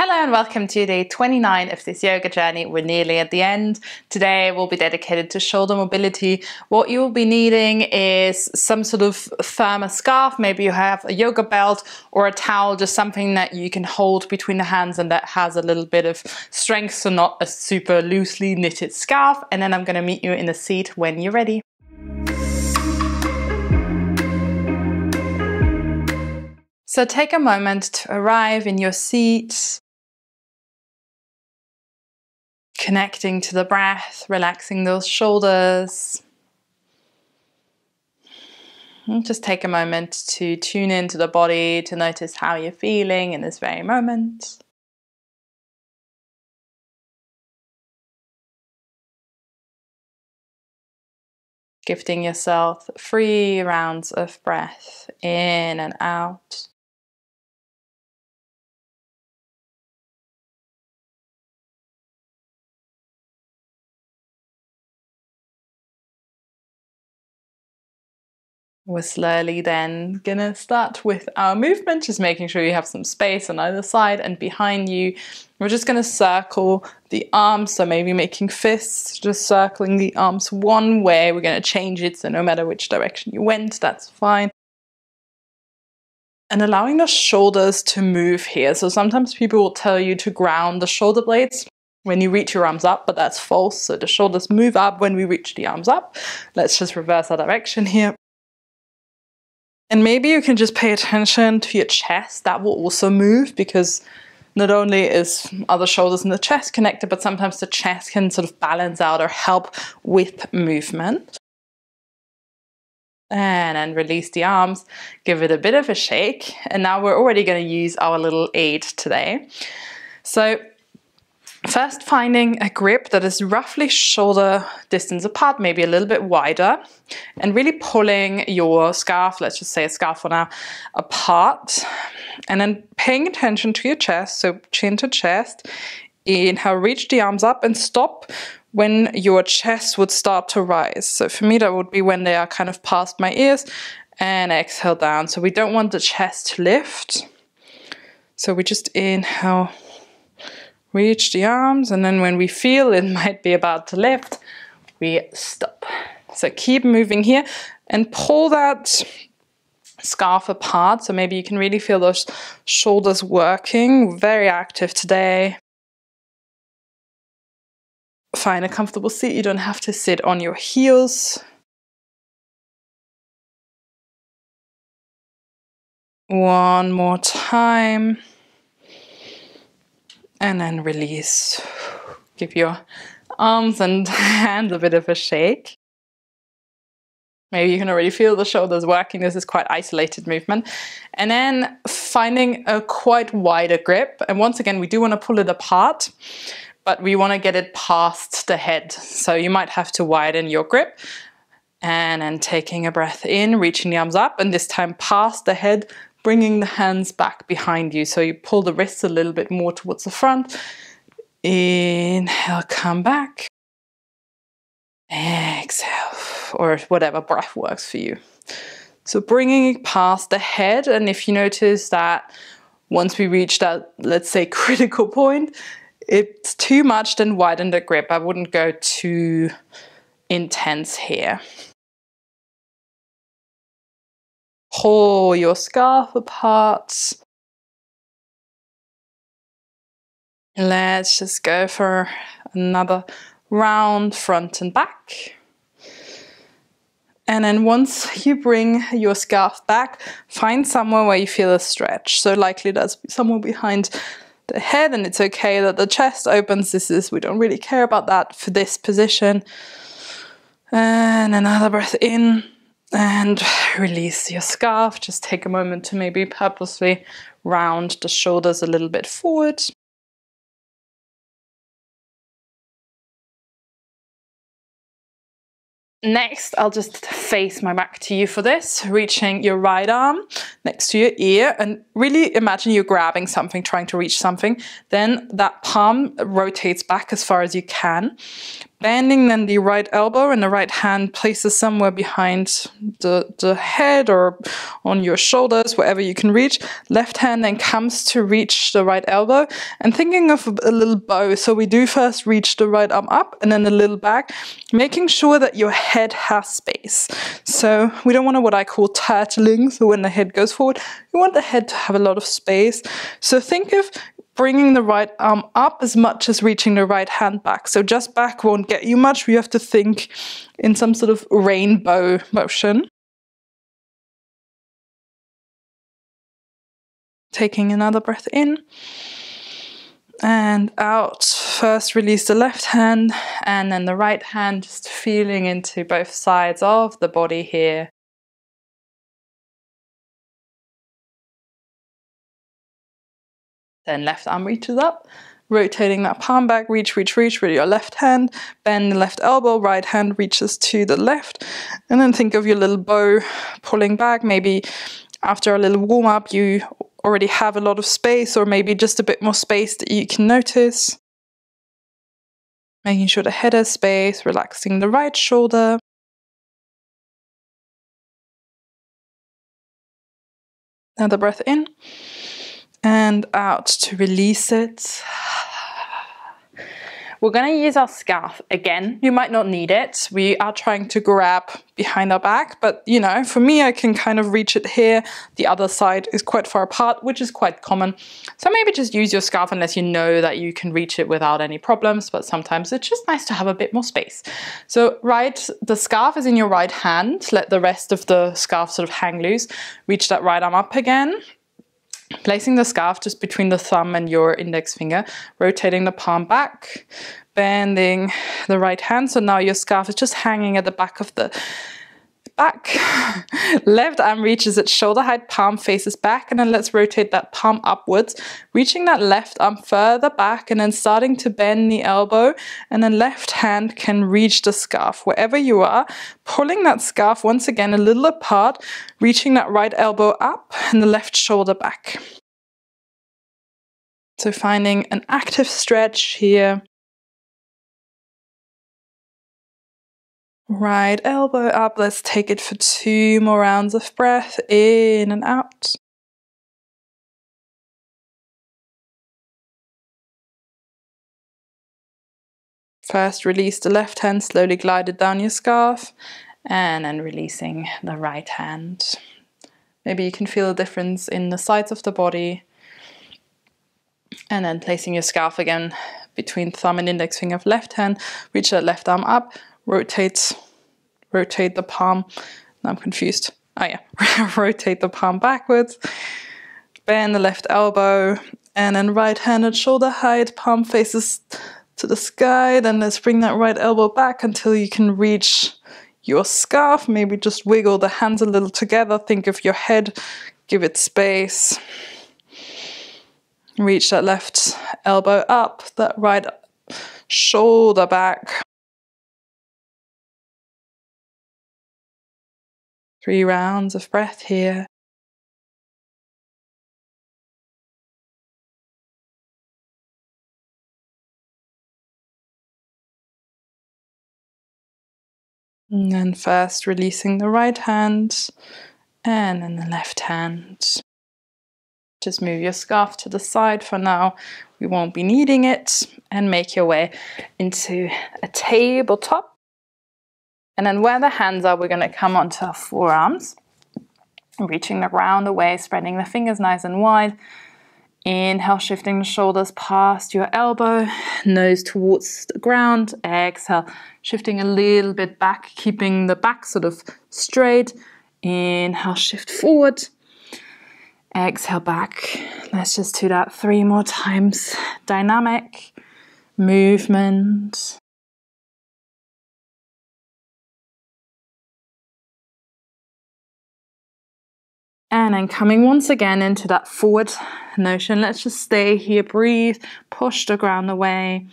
Hello and welcome to day 29 of this yoga journey. We're nearly at the end. Today will be dedicated to shoulder mobility. What you'll be needing is some sort of firmer scarf. Maybe you have a yoga belt or a towel, just something that you can hold between the hands and that has a little bit of strength, so not a super loosely knitted scarf. And then I'm going to meet you in the seat when you're ready. So take a moment to arrive in your seat, connecting to the breath, relaxing those shoulders. And just take a moment to tune into the body, to notice how you're feeling in this very moment. Gifting yourself 3 rounds of breath in and out. We're slowly then gonna start with our movement, just making sure you have some space on either side and behind you. We're just gonna circle the arms, so maybe making fists, just circling the arms one way. We're gonna change it, so no matter which direction you went, that's fine. And allowing the shoulders to move here. So sometimes people will tell you to ground the shoulder blades when you reach your arms up, but that's false. So the shoulders move up when we reach the arms up. Let's just reverse our direction here. And maybe you can just pay attention to your chest. That will also move, because not only is other shoulders and the chest connected, but sometimes the chest can sort of balance out or help with movement. And then release the arms, give it a bit of a shake. And now we're already going to use our little aid today. So first, finding a grip that is roughly shoulder distance apart, maybe a little bit wider, and really pulling your scarf, let's just say a scarf for now, apart. And then paying attention to your chest, so chin to chest. Inhale, reach the arms up and stop when your chest would start to rise. So for me, that would be when they are kind of past my ears, and exhale down. So we don't want the chest to lift. So we just inhale, reach the arms, and then when we feel it might be about to lift, we stop. So keep moving here and pull that scarf apart. So maybe you can really feel those shoulders working. Very active today. Find a comfortable seat. You don't have to sit on your heels. One more time. And then release. Give your arms and hands a bit of a shake. Maybe you can already feel the shoulders working. This is quite isolated movement. And then finding a quite wider grip. And once again, we do want to pull it apart, but we want to get it past the head. So you might have to widen your grip. And then taking a breath in, reaching the arms up, and this time past the head, bringing the hands back behind you. So you pull the wrists a little bit more towards the front. Inhale, come back. Exhale, or whatever breath works for you. So bringing it past the head. And if you notice that once we reach that, let's say, critical point, it's too much, then widen the grip. I wouldn't go too intense here. Pull your scarf apart. Let's just go for another round, front and back. And then once you bring your scarf back, find somewhere where you feel a stretch. So likely that's somewhere behind the head, and it's okay that the chest opens. We don't really care about that for this position. And another breath in. And release your scarf. Just take a moment to maybe purposely round the shoulders a little bit forward. Next, I'll just face my back to you for this, reaching your right arm next to your ear, and really imagine you're grabbing something, trying to reach something. Then that palm rotates back as far as you can. Bending then the right elbow, and the right hand places somewhere behind the head or on your shoulders, wherever you can reach. Left hand then comes to reach the right elbow, and thinking of a little bow. So we do first reach the right arm up and then a little back, making sure that your head has space. So we don't want to what I call turtling, so when the head goes forward, we want the head to have a lot of space. So think of bringing the right arm up as much as reaching the right hand back. So just back won't get you much. We have to think in some sort of rainbow motion. Taking another breath in and out. First release the left hand and then the right hand, just feeling into both sides of the body here. Then left arm reaches up, rotating that palm back, reach with your left hand, bend the left elbow, right hand reaches to the left, and then think of your little bow pulling back. Maybe after a little warm up, you already have a lot of space, or maybe just a bit more space that you can notice. Making sure the head has space, relaxing the right shoulder. Another breath in. And out to release it. We're going to use our scarf again. You might not need it. We are trying to grab behind our back, but you know, for me, I can kind of reach it here. The other side is quite far apart, which is quite common. So maybe just use your scarf unless you know that you can reach it without any problems, but sometimes it's just nice to have a bit more space. So the scarf is in your right hand. Let the rest of the scarf sort of hang loose. Reach that right arm up again. Placing the scarf just between the thumb and your index finger, rotating the palm back, bending the right hand. So now your scarf is just hanging at the back of the back. Left arm reaches its shoulder height, palm faces back, and then let's rotate that palm upwards, reaching that left arm further back and then starting to bend the elbow, and then left hand can reach the scarf wherever you are, pulling that scarf once again a little apart, reaching that right elbow up and the left shoulder back. So finding an active stretch here. Right elbow up. Let's take it for 2 more rounds of breath in and out. First, release the left hand, slowly glide it down your scarf, and then releasing the right hand. Maybe you can feel a difference in the sides of the body. And then placing your scarf again between thumb and index finger of left hand, reach that left arm up. Rotate the palm. Now I'm confused. Oh yeah, rotate the palm backwards. Bend the left elbow, and then right hand at shoulder height, palm faces to the sky. Then let's bring that right elbow back until you can reach your scarf. Maybe just wiggle the hands a little together. Think of your head, give it space. Reach that left elbow up, that right shoulder back. 3 rounds of breath here. And then first releasing the right hand and then the left hand. Just move your scarf to the side for now. We won't be needing it. And make your way into a tabletop. And then where the hands are, we're going to come onto our forearms. Reaching the ground away, spreading the fingers nice and wide. Inhale, shifting the shoulders past your elbow, nose towards the ground. Exhale, shifting a little bit back, keeping the back sort of straight. Inhale, shift forward. Exhale, back. Let's just do that 3 more times. Dynamic movement. And then coming once again into that forward notion. Let's just stay here, breathe, push the ground away,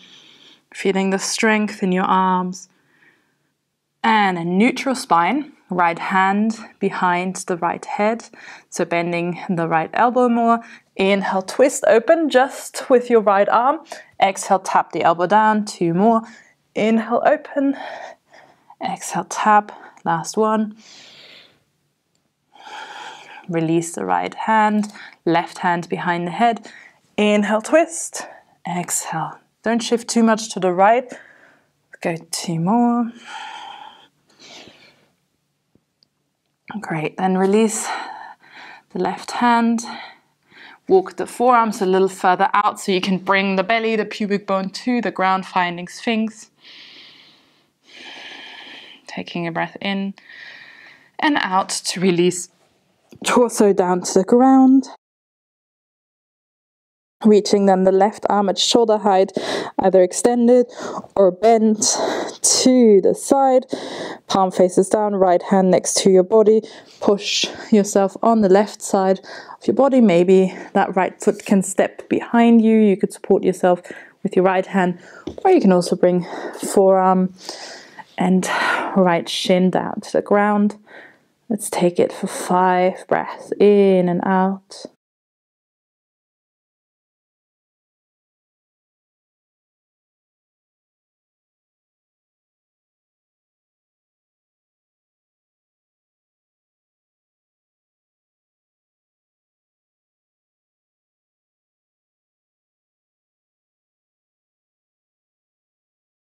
feeling the strength in your arms. And a neutral spine, right hand behind the right head. So bending the right elbow more. Inhale, twist open just with your right arm. Exhale, tap the elbow down, 2 more. Inhale, open. Exhale, tap. Last one. Release the right hand, left hand behind the head. Inhale, twist. Exhale. Don't shift too much to the right. Go 2 more. Great. Then release the left hand. Walk the forearms a little further out so you can bring the belly, the pubic bone to the ground, finding Sphinx. Taking a breath in and out to release torso down to the ground. Reaching then the left arm at shoulder height, either extended or bent to the side. Palm faces down, right hand next to your body. Push yourself on the left side of your body. Maybe that right foot can step behind you. You could support yourself with your right hand, or you can also bring forearm and right shin down to the ground. Let's take it for 5 breaths in and out.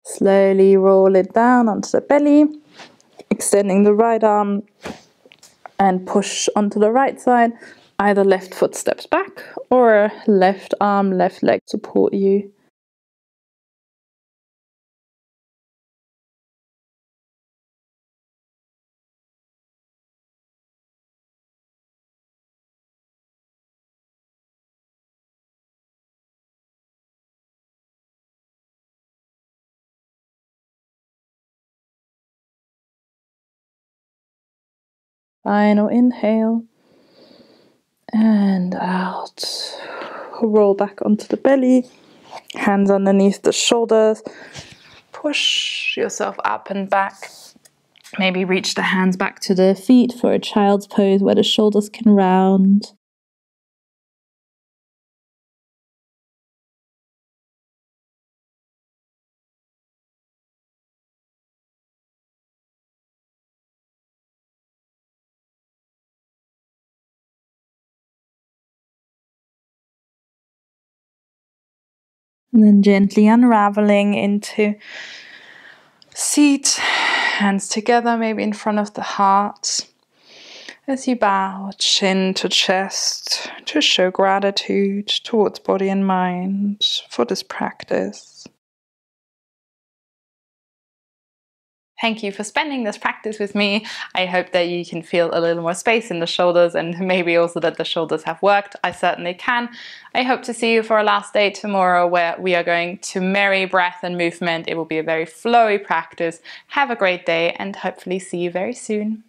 Slowly roll it down onto the belly, extending the right arm and push onto the right side. Either left foot steps back or left arm, left leg support you. Final inhale and out. Roll back onto the belly, hands underneath the shoulders. Push yourself up and back. Maybe reach the hands back to the feet for a child's pose where the shoulders can round. And then gently unraveling into seat, hands together, maybe in front of the heart. As you bow chin to chest to show gratitude towards body and mind for this practice. Thank you for spending this practice with me. I hope that you can feel a little more space in the shoulders and maybe also that the shoulders have worked. I certainly can. I hope to see you for our last day tomorrow where we are going to marry breath and movement. It will be a very flowy practice. Have a great day and hopefully see you very soon.